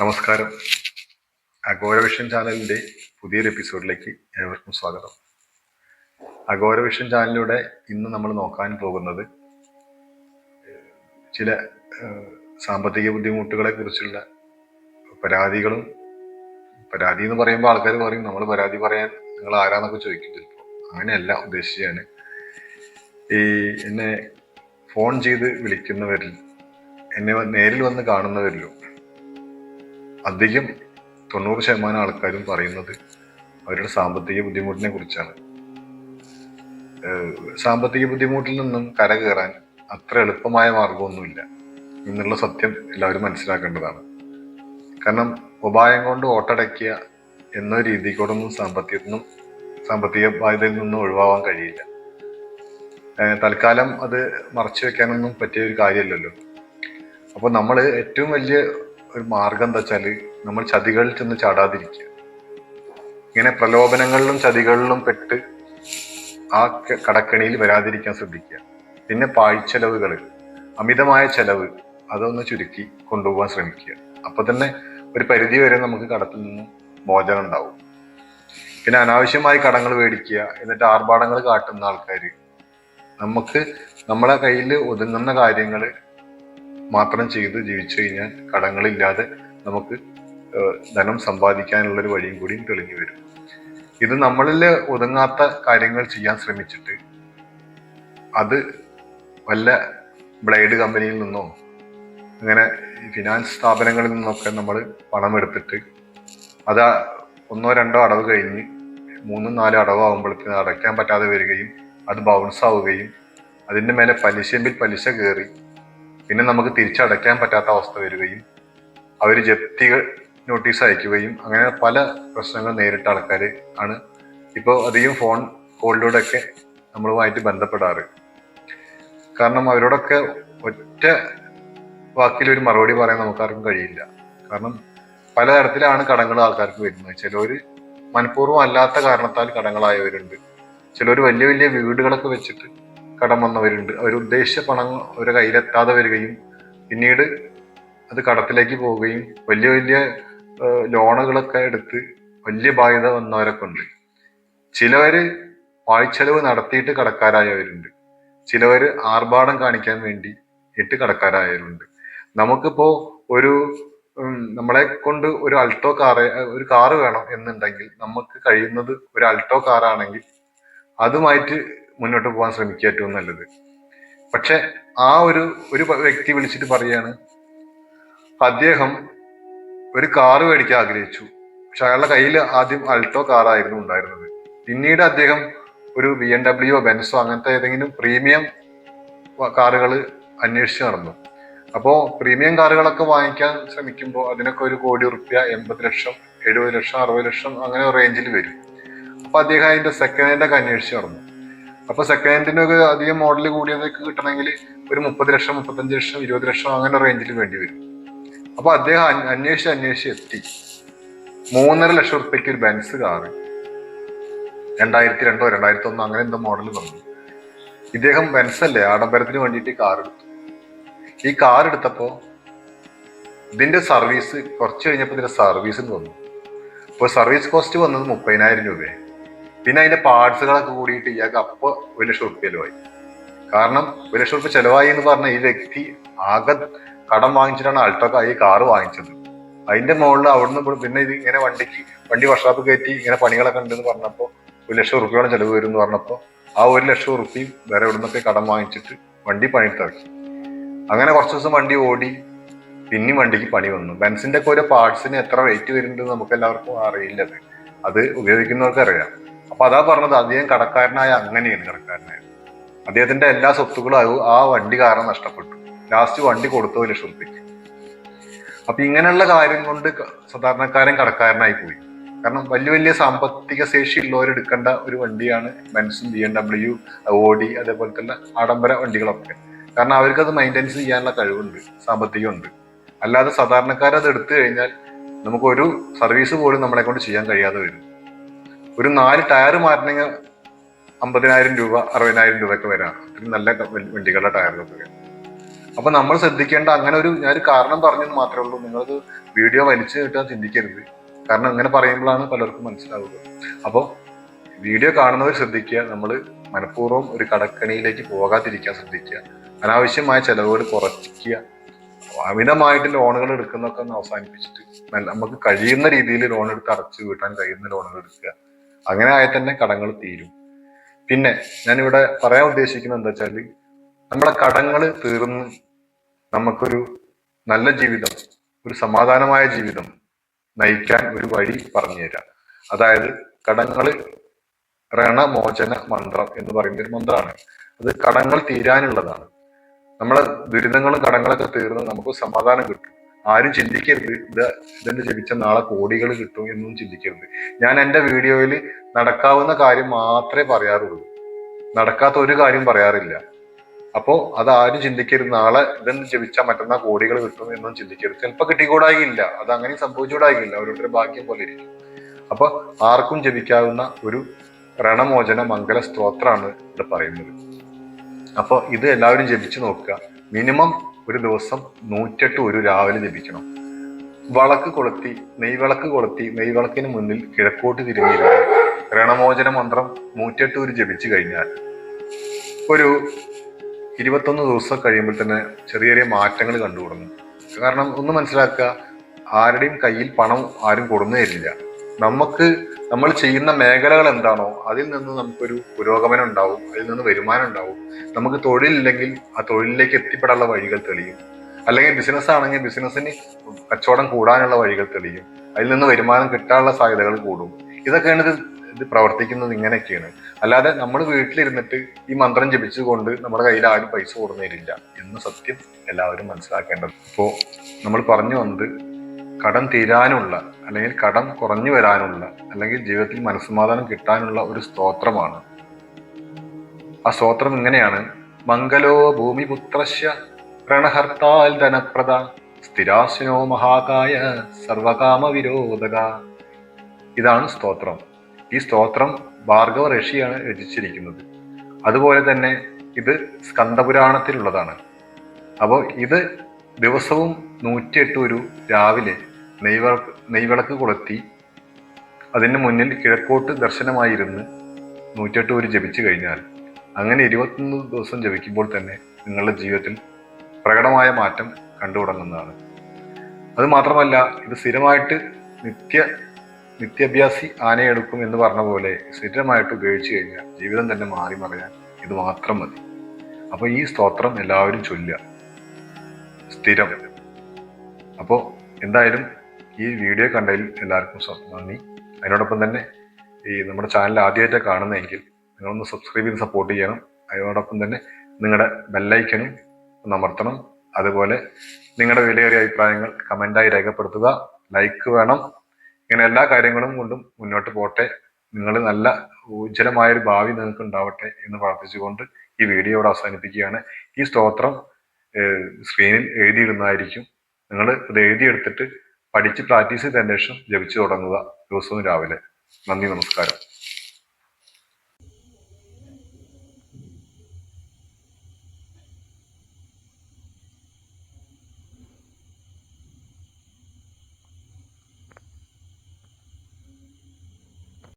നമസ്കാരം. അഘോരവിഷൻ ചാനലിൻ്റെ പുതിയൊരു എപ്പിസോഡിലേക്ക് ഏവർക്കും സ്വാഗതം. അഘോരവിഷൻ ചാനലിലൂടെ ഇന്ന് നമ്മൾ നോക്കാൻ പോകുന്നത് ചില സാമ്പത്തിക ബുദ്ധിമുട്ടുകളെ കുറിച്ചുള്ള പരാതികളും. പരാതി എന്ന് പറയുമ്പോൾ ആൾക്കാർ പറയും നമ്മൾ പരാതി പറയാൻ നിങ്ങൾ ആരാന്നൊക്കെ ചോദിക്കും. ചിലപ്പോൾ അങ്ങനെയല്ല ഉദ്ദേശിച്ചാണ്. എന്നെ ഫോൺ ചെയ്ത് വിളിക്കുന്നവരിൽ, എന്നെ നേരിൽ വന്ന് കാണുന്നവരിലും അധികം 90% ആൾക്കാരും പറയുന്നത് അവരുടെ സാമ്പത്തിക ബുദ്ധിമുട്ടിനെ കുറിച്ചാണ്. സാമ്പത്തിക ബുദ്ധിമുട്ടിൽ നിന്നും കരകയറാൻ അത്ര എളുപ്പമായ മാർഗമൊന്നുമില്ല എന്നുള്ള സത്യം എല്ലാവരും മനസ്സിലാക്കേണ്ടതാണ്. കാരണം ഉപായം കൊണ്ട് ഓട്ടടയ്ക്കുക എന്ന രീതിക്കോടൊന്നും സാമ്പത്തിക ബാധ്യതയിൽ നിന്നും ഒഴിവാകാൻ കഴിയില്ല. തൽക്കാലം അത് മറച്ചു വെക്കാനൊന്നും പറ്റിയ ഒരു കാര്യമല്ലല്ലോ. അപ്പോൾ നമ്മൾ ഏറ്റവും വലിയ ഒരു മാർഗം എന്താ വെച്ചാൽ നമ്മൾ ചതികളിൽ ചെന്ന് ചാടാതിരിക്കുക. ഇങ്ങനെ പ്രലോഭനങ്ങളിലും ചതികളിലും പെട്ട് ആ കടക്കണിയിൽ വരാതിരിക്കാൻ ശ്രദ്ധിക്കുക. പിന്നെ പാഴ്ചെലവുകൾ, അമിതമായ ചെലവ് അതൊന്ന് ചുരുക്കി കൊണ്ടുപോകാൻ ശ്രമിക്കുക. അപ്പൊ തന്നെ ഒരു പരിധി വരെ നമുക്ക് കടത്തിൽ നിന്നും മോചനം ഉണ്ടാവും. പിന്നെ അനാവശ്യമായി കടങ്ങൾ മേടിക്കുക, എന്നിട്ട് ആർഭാടങ്ങൾ കാട്ടുന്ന ആൾക്കാർ, നമുക്ക് നമ്മളെ കയ്യിൽ ഒതുങ്ങുന്ന കാര്യങ്ങൾ മാത്രം ചെയ്ത് ജീവിച്ചു കഴിഞ്ഞാൽ കടങ്ങളില്ലാതെ നമുക്ക് ധനം സമ്പാദിക്കാനുള്ളൊരു വഴിയും കൂടിയും തെളിഞ്ഞു വരും. ഇത് നമ്മളിൽ ഒതുങ്ങാത്ത കാര്യങ്ങൾ ചെയ്യാൻ ശ്രമിച്ചിട്ട് അത് വല്ല ബ്ലേഡ് കമ്പനിയിൽ നിന്നോ അങ്ങനെ ഫിനാൻസ് സ്ഥാപനങ്ങളിൽ നിന്നൊക്കെ നമ്മൾ പണം എടുത്തിട്ട് അത് 1-2 അടവ് കഴിഞ്ഞ് 3-4 അടവാകുമ്പോഴത്തേക്ക് അടയ്ക്കാൻ പറ്റാതെ വരികയും അത് ബൗൺസ് ആവുകയും അതിൻ്റെ മേലെ പലിശമ്പിൽ പലിശ കയറി പിന്നെ നമുക്ക് തിരിച്ചടയ്ക്കാൻ പറ്റാത്ത അവസ്ഥ വരികയും അവർ ജപ്തി നോട്ടീസ് അയക്കുകയും അങ്ങനെ പല പ്രശ്നങ്ങൾ നേരിട്ട ആൾക്കാർ ആണ് ഇപ്പോൾ അധികം ഫോൺ കോളിലൂടെയൊക്കെ നമ്മളുമായിട്ട് ബന്ധപ്പെടാറ്. കാരണം അവരോടൊക്കെ ഒറ്റ വാക്കിലൊരു മറുപടി പറയാൻ നമുക്കാർക്കും കഴിയില്ല. കാരണം പലതരത്തിലാണ് കടങ്ങൾ ആൾക്കാർക്ക് വരുന്നത്. ചിലർ മനഃപൂർവ്വം അല്ലാത്ത കാരണത്താൽ കടങ്ങളായവരുണ്ട്. ചിലർ വലിയ വലിയ വീടുകളൊക്കെ വെച്ചിട്ട് കടം വന്നവരുണ്ട്. അവർ ഉദ്ദേശിച്ച പണം അവരുടെ കയ്യിലെത്താതെ വരികയും പിന്നീട് അത് കടത്തിലേക്ക് പോവുകയും വലിയ വലിയ ലോണുകളൊക്കെ എടുത്ത് വലിയ ബാധ്യത വന്നവരൊക്കെ ഉണ്ട്. ചിലവര് പാഴ്ചെലവ് നടത്തിയിട്ട് കടക്കാരായവരുണ്ട്. ചിലവര് ആർഭാടം കാണിക്കാൻ വേണ്ടി ഇട്ട് കടക്കാരായവരുണ്ട്. നമുക്കിപ്പോ ഒരു നമ്മളെ കൊണ്ട് ഒരു കാറ് വേണം എന്നുണ്ടെങ്കിൽ നമുക്ക് കഴിയുന്നത് ഒരു അൾട്ടോ കാറാണെങ്കിൽ അതുമായിട്ട് മുന്നോട്ട് പോകാൻ ശ്രമിക്കുക ഏറ്റവും നല്ലത്. പക്ഷെ ആ ഒരു വ്യക്തി വിളിച്ചിട്ട് പറയാണ് അദ്ദേഹം ഒരു കാറ് മേടിക്കാൻ ആഗ്രഹിച്ചു, പക്ഷെ അയാളുടെ കയ്യിൽ ആദ്യം അൾട്ടോ കാറായിരുന്നു ഉണ്ടായിരുന്നത്. പിന്നീട് അദ്ദേഹം ഒരു BMW ബെൻസോ അങ്ങനത്തെ ഏതെങ്കിലും പ്രീമിയം കാറുകൾ അന്വേഷിച്ച് നടന്നു. അപ്പോൾ പ്രീമിയം കാറുകളൊക്കെ വാങ്ങിക്കാൻ ശ്രമിക്കുമ്പോൾ അതിനൊക്കെ 1 കോടി റുപ്യ, 80 ലക്ഷം, 70 ലക്ഷം, 60 ലക്ഷം അങ്ങനെ റേഞ്ചിൽ വരും. അപ്പൊ അദ്ദേഹം അതിന്റെ സെക്കൻഡ് ഹാൻഡ് ഒക്കെ അന്വേഷിച്ച് നടന്നു. അപ്പൊ സെക്കൻഡ് ഹാൻഡിനൊക്കെ അധികം മോഡൽ കൂടിയതൊക്കെ കിട്ടണമെങ്കിൽ ഒരു 30 ലക്ഷം, 35 ലക്ഷം, 20 ലക്ഷം അങ്ങനെ റേഞ്ചിൽ വേണ്ടി വരും. അപ്പൊ അദ്ദേഹം അന്വേഷിച്ച് എത്തി 3.5 ലക്ഷം റുപ്യക്ക് ഒരു ബെൻസ് കാറ് 2002 2001 അങ്ങനെ എന്തോ മോഡൽ വന്നു. ഇദ്ദേഹം ബെൻസല്ലേ ആഡംബരത്തിന് വേണ്ടിയിട്ട് കാർ എടുത്തു. ഈ കാർ എടുത്തപ്പോ ഇതിന്റെ സർവീസ് കുറച്ച് കഴിഞ്ഞപ്പോൾ ഇതിന്റെ സർവീസിന് വന്നു. അപ്പോൾ സർവീസ് കോസ്റ്റ് വന്നത് 30,000 രൂപയായി. പിന്നെ അതിന്റെ പാർട്സുകളൊക്കെ കൂടിയിട്ട് ഇയാൾക്ക് അപ്പൊ 1 ലക്ഷം റുപ്യ ചെലവായി. കാരണം 1 ലക്ഷം റുപ്യ ചെലവായി എന്ന് പറഞ്ഞ ഈ വ്യക്തി ആകെ കടം വാങ്ങിച്ചിട്ടാണ് ഈ കാറ് വാങ്ങിച്ചത്. അതിന്റെ മുകളിൽ അവിടുന്ന് പിന്നെ ഇത് ഇങ്ങനെ വണ്ടി വർക്ക്ഷോപ്പ് കയറ്റി ഇങ്ങനെ പണികളൊക്കെ ഉണ്ടെന്ന് പറഞ്ഞപ്പോ 1 ലക്ഷം റുപ്യോളം ചെലവ് വരും എന്ന് പറഞ്ഞപ്പോ ആ 1 ലക്ഷം റുപ്യയും വേറെ എവിടുന്നൊക്കെ കടം വാങ്ങിച്ചിട്ട് വണ്ടി പണിത്തിറക്കി. അങ്ങനെ കുറച്ച് ദിവസം വണ്ടി ഓടി, പിന്നെയും വണ്ടിക്ക് പണി വന്നു. ബെൻസിന്റെ ഒക്കെ ഓരോ പാർട്സിന് എത്ര റേറ്റ് വരുന്നുണ്ട് നമുക്ക് എല്ലാവർക്കും അറിയില്ല. അത് ഉപയോഗിക്കുന്നവർക്ക് അറിയാം. അപ്പൊ അതാ പറഞ്ഞത്, അദ്ദേഹം അങ്ങനെയാണ് കടക്കാരനായത്. അദ്ദേഹത്തിന്റെ എല്ലാ സ്വത്തുക്കളും ആ വണ്ടി കാരണം നഷ്ടപ്പെട്ടു. ലാസ്റ്റ് വണ്ടി കൊടുത്തു 1 ലക്ഷം റുപ്യക്ക്. അപ്പൊ ഇങ്ങനെയുള്ള കാര്യം കൊണ്ട് സാധാരണക്കാരൻ കടക്കാരനായി പോയി. കാരണം വലിയ വലിയ സാമ്പത്തിക ശേഷി ഉള്ളവർ എടുക്കേണ്ട ഒരു വണ്ടിയാണ് ബെൻസും, BMW, ഓഡി അതേപോലത്തെ ആഡംബര വണ്ടികളൊക്കെ. കാരണം അവർക്കത് മെയിൻ്റെനൻസ് ചെയ്യാനുള്ള കഴിവുണ്ട്, സാമ്പത്തികമുണ്ട്. അല്ലാതെ സാധാരണക്കാരത് എടുത്തു കഴിഞ്ഞാൽ നമുക്ക് ഒരു സർവീസ് പോലും നമ്മളെ കൊണ്ട് ചെയ്യാൻ കഴിയാതെ വരും. ഒരു 4 ടയർ മാറ്റണമെങ്കിൽ 50,000 രൂപ 60,000 രൂപയൊക്കെ വരാം. അത്രയും നല്ല വണ്ടികളുടെ ടയറുകൾക്ക്. അപ്പൊ നമ്മൾ ശ്രദ്ധിക്കേണ്ട അങ്ങനെ ഞാനൊരു കാരണം പറഞ്ഞെന്ന് മാത്രമേ ഉള്ളൂ. നിങ്ങളത് വീഡിയോ വലിച്ചു കിട്ടാൻ ചിന്തിക്കരുത്. കാരണം അങ്ങനെ പറയുമ്പോഴാണ് പലർക്കും മനസ്സിലാവുക. അപ്പോൾ വീഡിയോ കാണുന്നവർ ശ്രദ്ധിക്കുക, നമ്മൾ മനഃപൂർവ്വം ഒരു കടക്കണിയിലേക്ക് പോകാതിരിക്കാൻ ശ്രദ്ധിക്കുക, അനാവശ്യമായ ചെലവുകൾ കുറയ്ക്കുക, അമിതമായിട്ട് ലോണുകൾ എടുക്കുന്നതൊക്കെ ഒന്ന് അവസാനിപ്പിച്ചിട്ട് നമുക്ക് കഴിയുന്ന രീതിയിൽ ലോൺ എടുത്ത് അടച്ചു വീട്ടാൻ കഴിയുന്ന ലോണുകൾ എടുക്കുക. അങ്ങനെ ആയാൽ തന്നെ കടങ്ങൾ തീരും. പിന്നെ ഞാനിവിടെ പറയാൻ ഉദ്ദേശിക്കുന്നത് എന്താ വെച്ചാൽ, നമ്മളെ കടങ്ങൾ തീർന്ന് നമുക്കൊരു നല്ല ജീവിതം, ഒരു സമാധാനമായ ജീവിതം നയിക്കാൻ ഒരു വഴി പറഞ്ഞു തരാം. അതായത് കടങ്ങൾ ഋണമോചന മന്ത്രം എന്ന് പറയുന്ന ഒരു മന്ത്രമാണ്. അത് കടങ്ങൾ തീരാനുള്ളതാണ്. നമ്മളെ ദുരിതങ്ങളും കടങ്ങളൊക്കെ തീർന്ന് നമുക്ക് സമാധാനം കിട്ടും. ആരും ചിന്തിക്കരുത് ഇതെന്ന് ജപിച്ച നാളെ കോടികൾ കിട്ടും എന്നും ചിന്തിക്കരുത്. ഞാൻ എൻ്റെ വീഡിയോയിൽ നടക്കാവുന്ന കാര്യം മാത്രമേ പറയാറുള്ളൂ, നടക്കാത്ത ഒരു കാര്യം പറയാറില്ല. അപ്പോ അതാരും ചിന്തിക്കരുത് നാളെ ഇതെന്ന് ജപിച്ചാൽ മറ്റന്നാൾ കോടികൾ കിട്ടും എന്നും ചിന്തിക്കരുത്. ചിലപ്പോൾ കിട്ടിക്കൂടായില്ല, അത് അങ്ങനെ സംഭവിച്ചുകൂടായില്ല, അവരുടെ ഭാഗ്യം പോലെ ഇരിക്കും. അപ്പൊ ആർക്കും ജപിക്കാവുന്ന ഒരു ഋണമോചന മംഗല സ്തോത്രമാണ് ഇത് പറയുന്നത്. അപ്പോൾ ഇത് എല്ലാവരും ജപിച്ചു നോക്കുക. മിനിമം ഒരു ദിവസം 108 ഒരു രാവിലെ ജപിക്കണം. വിളക്ക് കൊളുത്തി നെയ്വിളക്കിന് മുന്നിൽ കിഴക്കോട്ട് തിരിഞ്ഞിരുന്ന് ഋണമോചന മന്ത്രം 108 ഒരു ജപിച്ചു കഴിഞ്ഞാൽ ഒരു 21 ദിവസം കഴിയുമ്പോൾ തന്നെ ചെറിയ ചെറിയ മാറ്റങ്ങൾ കണ്ടു തുടങ്ങും. കാരണം ഒന്ന് മനസ്സിലാക്കുക, ആരുടെയും കയ്യിൽ പണം ആരും കൊടുന്നു തരില്ല. നമ്മൾ ചെയ്യുന്ന മേഖലകൾ എന്താണോ അതിൽ നിന്ന് നമുക്കൊരു പുരോഗമനം ഉണ്ടാവും, അതിൽ നിന്ന് വരുമാനം ഉണ്ടാവും. നമുക്ക് തൊഴിലില്ലെങ്കിൽ ആ തൊഴിലിലേക്ക് എത്തിപ്പെടാനുള്ള വഴികൾ തെളിയും. അല്ലെങ്കിൽ ബിസിനസ് ആണെങ്കിൽ ബിസിനസ്സിന് കച്ചവടം കൂടാനുള്ള വഴികൾ തെളിയും, അതിൽ നിന്ന് വരുമാനം കിട്ടാനുള്ള സാധ്യതകൾ കൂടും. ഇതൊക്കെയാണ് ഇത് പ്രവർത്തിക്കുന്നത്. ഇങ്ങനെയൊക്കെയാണ്. അല്ലാതെ നമ്മൾ വീട്ടിലിരുന്നിട്ട് ഈ മന്ത്രം ജപിച്ചുകൊണ്ട് നമ്മുടെ കയ്യിൽ ആരും പൈസ കൊടുന്നു തരില്ല എന്ന സത്യം എല്ലാവരും മനസ്സിലാക്കേണ്ടത്. അപ്പോൾ നമ്മൾ പറഞ്ഞു വന്നത് കടം തീരാനുള്ള, അല്ലെങ്കിൽ കടം കുറഞ്ഞു വരാനുള്ള, അല്ലെങ്കിൽ ജീവിതത്തിൽ മനസ്സമാധാനം കിട്ടാനുള്ള ഒരു സ്തോത്രമാണ്. ആ സ്തോത്രം ഇങ്ങനെയാണ്: മംഗലോ ഭൂമിപുത്രശ്യ രണഹർത്താൽ ധനപ്രദ സ്ഥിരാസിനോ മഹാകായ സർവകാമ വിരോധക. ഇതാണ് സ്തോത്രം. ഈ സ്തോത്രം ഭാർഗവ ഋഷിയാണ് രചിച്ചിരിക്കുന്നത്. അതുപോലെ തന്നെ ഇത് സ്കന്ദപുരാണത്തിലുള്ളതാണ്. അപ്പോൾ ഇത് ദിവസവും 108 ഒരു രാവിലെ നെയ്വിളക്ക് കൊളുത്തി അതിന് മുന്നിൽ കിഴക്കോട്ട് ദർശനമായിരുന്ന് 108 ഒരു ജപിച്ചു കഴിഞ്ഞാൽ, അങ്ങനെ 21 ദിവസം ജപിക്കുമ്പോൾ തന്നെ നിങ്ങളുടെ ജീവിതത്തിൽ പ്രകടമായ മാറ്റം കണ്ടു തുടങ്ങുന്നതാണ്. അത് മാത്രമല്ല, ഇത് സ്ഥിരമായിട്ട് നിത്യാഭ്യാസി ആനയെടുക്കും എന്ന് പറഞ്ഞ പോലെ സ്ഥിരമായിട്ട് ഉപയോഗിച്ചു കഴിഞ്ഞാൽ ജീവിതം തന്നെ മാറി മറിയാൻ ഇത് മാത്രം മതി. അപ്പോൾ ഈ സ്തോത്രം എല്ലാവരും ചൊല്ലുക സ്ഥിരം. അപ്പോൾ എന്തായാലും ഈ വീഡിയോ കണ്ടതിൽ എല്ലാവർക്കും നന്ദി. അതിനോടൊപ്പം തന്നെ ഈ നമ്മുടെ ചാനൽ ആദ്യമായിട്ട് കാണുന്നതെങ്കിൽ നിങ്ങളൊന്ന് സബ്സ്ക്രൈബ് ചെയ്ത് സപ്പോർട്ട് ചെയ്യണം. അതിനോടൊപ്പം തന്നെ നിങ്ങളുടെ ബെല്ലൈക്കനും ഒന്ന് അമർത്തണം. അതുപോലെ നിങ്ങളുടെ വിലയേറിയ അഭിപ്രായങ്ങൾ കമൻ്റായി രേഖപ്പെടുത്തുക. ലൈക്ക് വേണം. ഇങ്ങനെ എല്ലാ കാര്യങ്ങളും കൊണ്ടും മുന്നോട്ട് പോട്ടെ. നിങ്ങൾ നല്ല ഉജ്ജ്വലമായൊരു ഭാവി നിങ്ങൾക്ക് ഉണ്ടാവട്ടെ എന്ന് പ്രാർത്ഥിച്ചുകൊണ്ട് ഈ വീഡിയോ ഇവിടെ അവസാനിപ്പിക്കുകയാണ്. ഈ സ്തോത്രം സ്ക്രീനിൽ എഴുതിയിടുന്നതായിരിക്കും. നിങ്ങൾ ഇത് എഴുതിയെടുത്തിട്ട് പഠിച്ച് പ്രാക്ടീസ് ചെയ്തതിന് ശേഷം ജപിച്ചു തുടങ്ങുക ദിവസവും രാവിലെ. നന്ദി, നമസ്കാരം.